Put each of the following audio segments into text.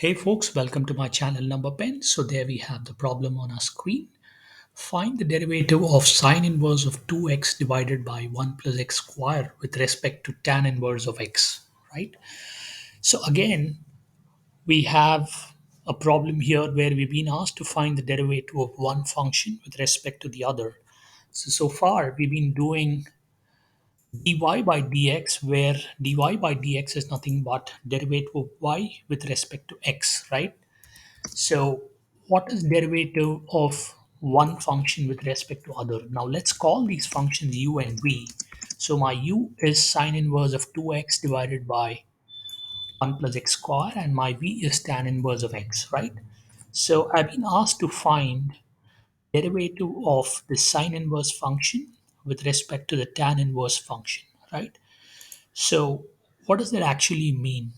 Hey folks, welcome to my channel number pen. So there we have the problem on our screen. Find the derivative of sine inverse of 2x divided by 1 plus x square with respect to tan inverse of x, right? So again, we have a problem here where we've been asked to find the derivative of one function with respect to the other. So far we've been doing dy by dx where dy by dx is nothing but derivative of y with respect to x, right? So what is derivative of one function with respect to other? Now let's call these functions u and v. So my u is sine inverse of 2x divided by 1 plus x square and my v is tan inverse of x, right? So I've been asked to find derivative of the sine inverse function with respect to the tan inverse function, right? So what does that actually mean?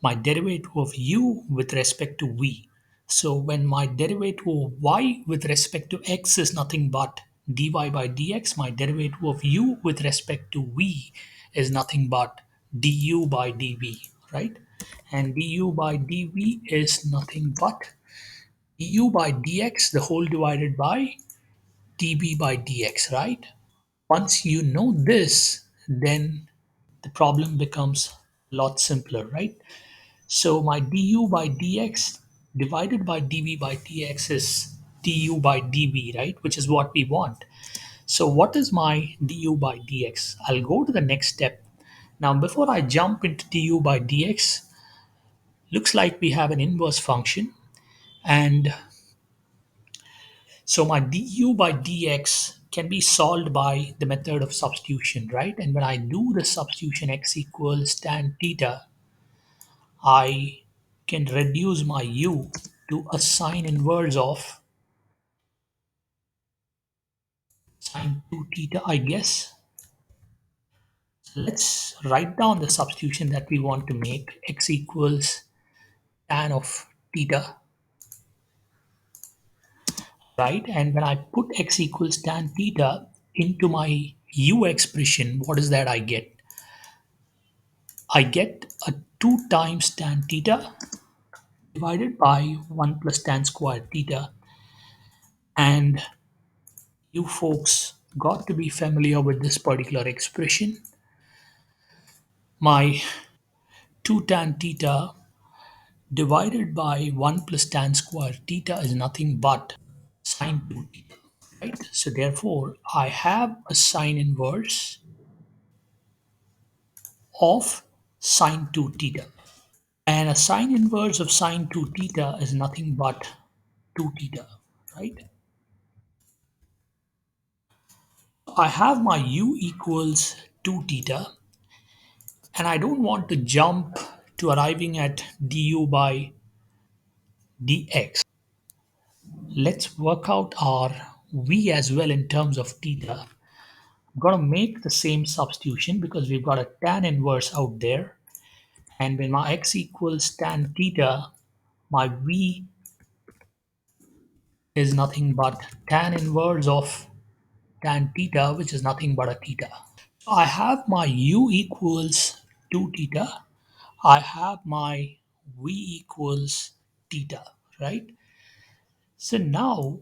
My derivative of u with respect to v. So when my derivative of y with respect to x is nothing but dy by dx, my derivative of u with respect to v is nothing but du by dv, right? And du by dv is nothing but du by dx the whole divided by dv by dx, right? Once you know this, then the problem becomes a lot simpler, right? So my du by dx divided by dv by dx is du by dv, right? Which is what we want. So what is my du by dx? I'll go to the next step. Now before I jump into du by dx, looks like we have an inverse function. And so my du by dx can be solved by the method of substitution, right? And when I do the substitution x equals tan theta, I can reduce my u to a sine inverse of sine 2 theta, I guess. So let's write down the substitution that we want to make. X equals tan of theta, right? And when I put x equals tan theta into my u expression, what is that I get? I get a 2 times tan theta divided by 1 plus tan square theta. And you folks got to be familiar with this particular expression. My 2 tan theta divided by 1 plus tan square theta is nothing but sine 2 theta, right? So therefore, I have a sine inverse of sine 2 theta. And a sine inverse of sine 2 theta is nothing but 2 theta, right? I have my u equals 2 theta, and I don't want to jump to arriving at du by dx. Let's work out our v as well in terms of theta. I'm going to make the same substitution because we've got a tan inverse out there. And when my x equals tan theta, my v is nothing but tan inverse of tan theta, which is nothing but a theta. So I have my u equals 2 theta. I have my v equals theta, right? So now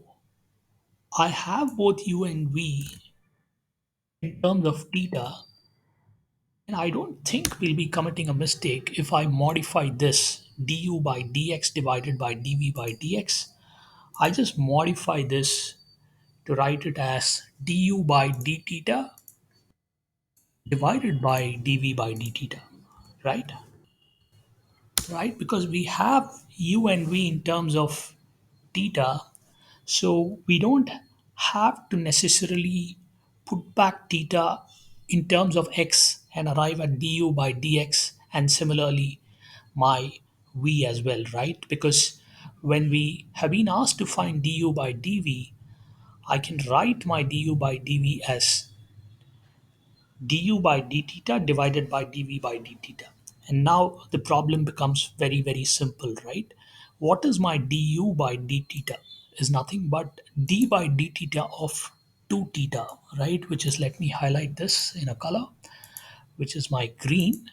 I have both u and v in terms of theta. And I don't think we'll be committing a mistake if I modify this du by dx divided by dv by dx. I just modify this to write it as du by d theta divided by dv by d theta, right? Right? Because we have u and v in terms of theta, so we don't have to necessarily put back theta in terms of x and arrive at du by dx, and similarly my v as well, right? Because when we have been asked to find du by dv, I can write my du by dv as du by d theta divided by dv by d theta. And now the problem becomes very, very simple, right? What is my du by d theta? Is nothing but d by d theta of 2 theta, right? Which is, let me highlight this in a color, which is my green.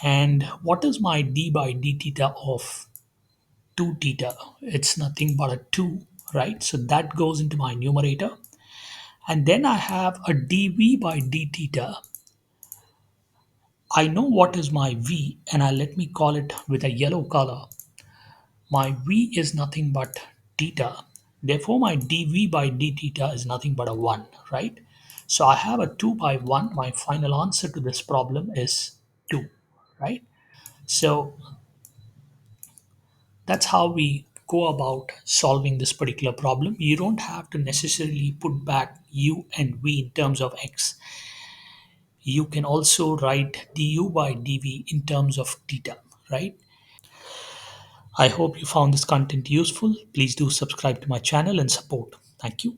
And what is my d by d theta of 2 theta? It's nothing but a 2, right? So that goes into my numerator. And then I have a dv by d theta. I know what is my v, and I let me call it with a yellow color. My v is nothing but theta. Therefore, my dv by d theta is nothing but a 1, right? So I have a 2 by 1. My final answer to this problem is 2, right? So that's how we go about solving this particular problem. You don't have to necessarily put back u and v in terms of x. You can also write du by dv in terms of theta, right? I hope you found this content useful. Please do subscribe to my channel and support. Thank you.